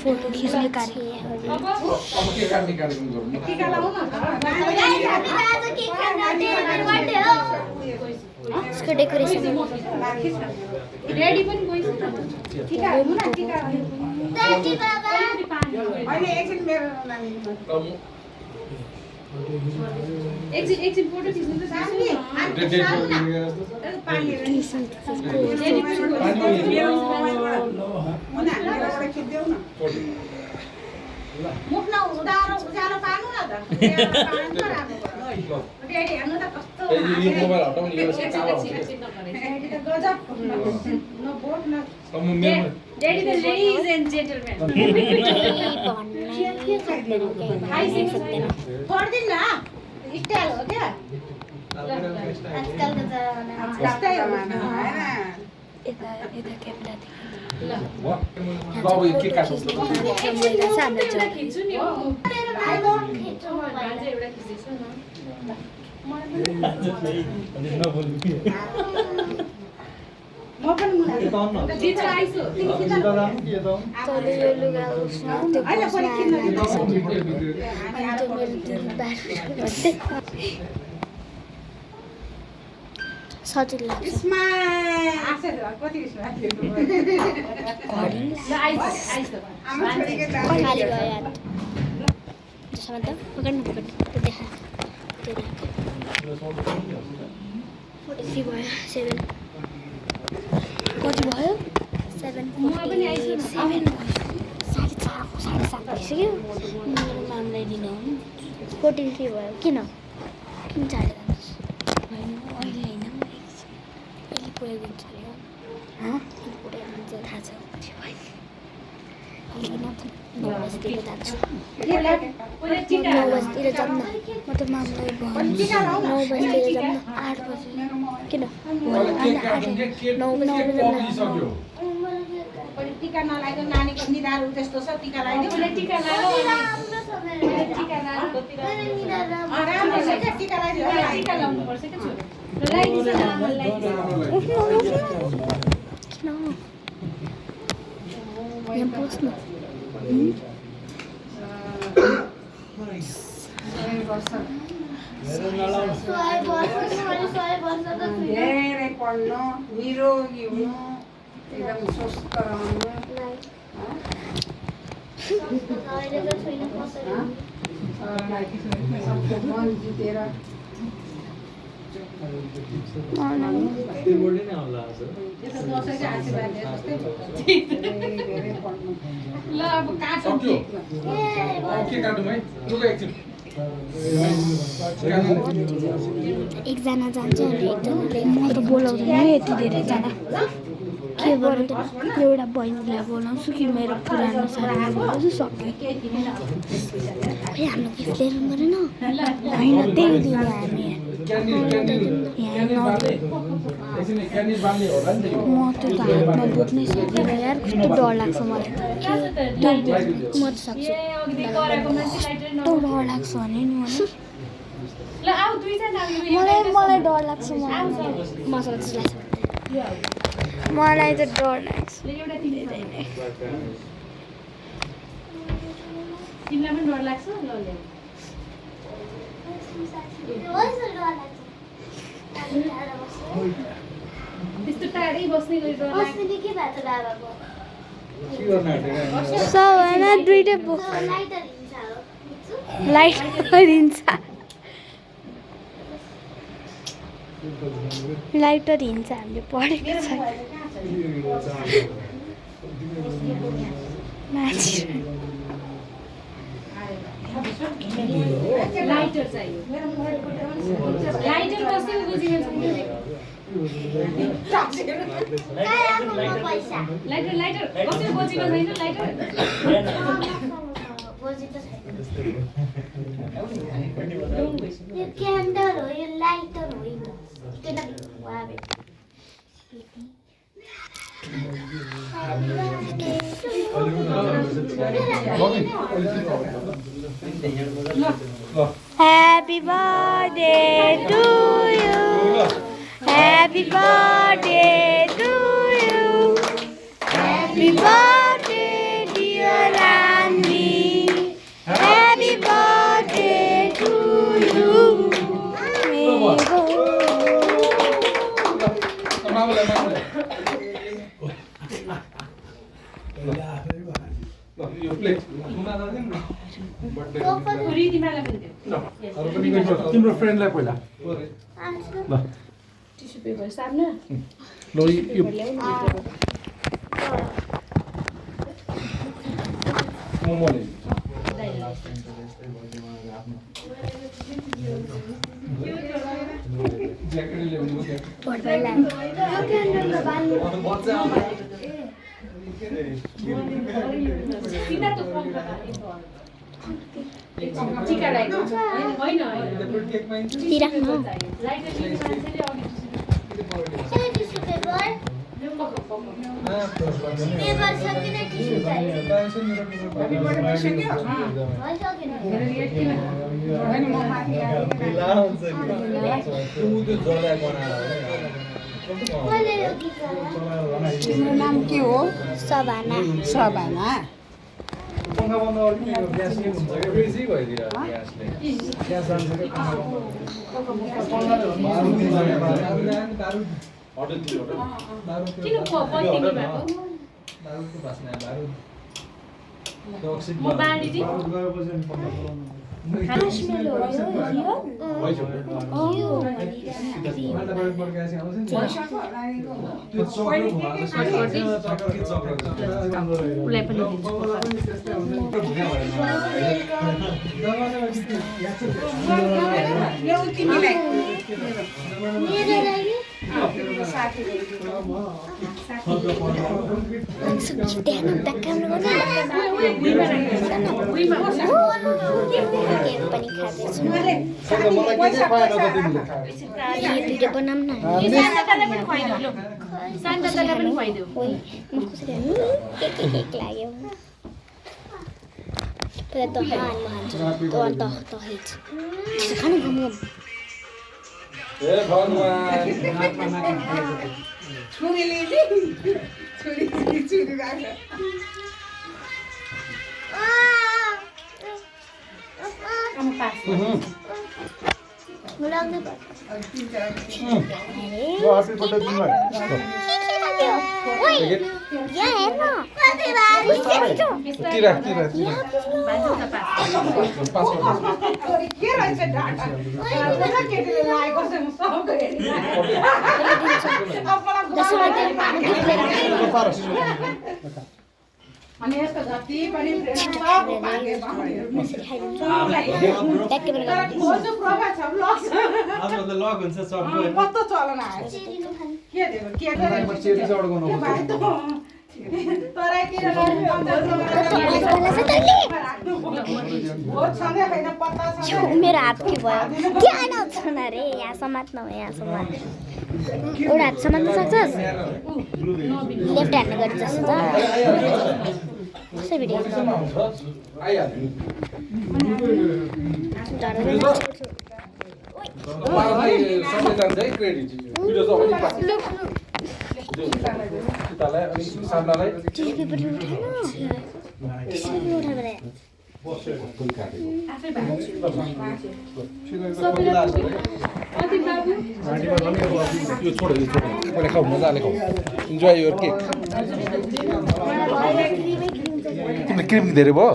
Photo खिच्ने उसको decoration एकछिन फोटो खिच्नु त मुख उडाएर उज्यालो पार्नु न त डेडी हेर्नु त कस्तो मोबाइल हटाउनु यो कालो हुन्छ डेडी त गजब न बोट न डेडी त लेडीज एन्ड जेन्टलम्यान छोड्दिन न स्टाइल हो क्या आजकल त यस्तै हो हैन यता क्यामेरा ल बाबु के काट्नु सामने खिच्छु नि हो एउटा खिचेछ न म पनि दिन्छ आइसो तिमी किन तले यो लुगा उस्न त्यो हैन पनि किन सजिलो लाग्छ कति खाली भयो याद जसमा त पकड्नु त्यो देखा त्यो देखा भयो 7 कति भयो 7 7 भइसक्यो मेरो मामलाई दिनु 43 भयो किन चाहेर होइन अहिले होइन अहिले पुऱ्याइदिन्छ अरे पुऱ्याइदिन्छ थाहा छ अहिले 9 बजीतिर जान्छु 9 बजीतिर जाऊँ न म त मामलाई 9 बजीतिर जाऊँ न 8 बजी किन 9 बजीतिर जाऊँ टीका नलाएको नानीको निधार त्यस्तो छ टीका लगाइदियो मैले टीका लगाएको टीका लगाएको राम्रो छ के टीका लगाइदियो टीका लाउनु पर्छ के छोरी ल लगाइदिन्छ नानीलाई किन यहाँ बस्नु धेरै पढ्नु निरोगी हुनु एकदम स्वस्थ रहनु मन जितेर ल अब काटौँ एकजना जान्छ अनि एकजनाले म त बोलाउँदैन यति धेरैजना के बोलाउँदैन एउटा बहिनीलाई बोलाउँछु कि मेरो पुरानो साथीलाई बोलाउँछु सक्यो हाम्रो गिफ्ट लिएर परेन होइन त्यही दिन हामी म त्यो त हातमा बोक्नै सक्दिनँ यार कस्तो डर लाग्छ मलाई म त सक्छु कस्तो डर लाग्छ भने नि मलाई डर लाग्छ मलाई त डर लाग्छ तिमीलाई पनि डर लाग्छ ल त्यस्तो टाढै बस्ने गरी डर लाग्छ सबैमा दुईटै बोक लाइट लाइटर हिन्छ हामीले पढेको छ लाइटर चाहियो लाइटर कसैको गोजीमा लाइटर लाइटर कसैको गोजीमा छैन लाइटर यो क्यान्डल हो यो लाइटर होइन Happy birthday to you. Happy birthday. मामुलाई यो प्लेट तिम्रो फ्रेन्डलाई पहिला ल टिस्यु पेपर सार्न ल यो मोमोले ज्याकेट ल्याउनु टिका लगाएको होइन तिम्रो नाम के हो सभाना सभाना पंखा बन्द गर्ने ग्यास लिक हुन्छ के बेसी भइदिरा ग्यासले ग्यास जान्छ के किन पत्नी भएको म बाँडिदिएँ उसलाई पनि भिडियो बनाऊँ न शान्तालाई पनि खुवाइदेऊ केक लाग्यो पहिला त हाल्नु हाल्छु खानु घुम्नु ए भगवान लाग्नु पर्छ हैप्पी बर्थडे तिमीलाई अनि यसको जति पनि कस्तो चलन आयो के दिएको के मेरो हात के भयो के आउँछ अरे यहाँ समात्न हो यहाँ समात्न एउटा हात समात्न सक्छस् लेफ्ट ह्यान्ड गर्छ जस्तो त कसै भिडियो यो छोड पहिला खाऊ मजाले खाऊ इन्जोय योर केक तिमीले क्रिम धेरै भयो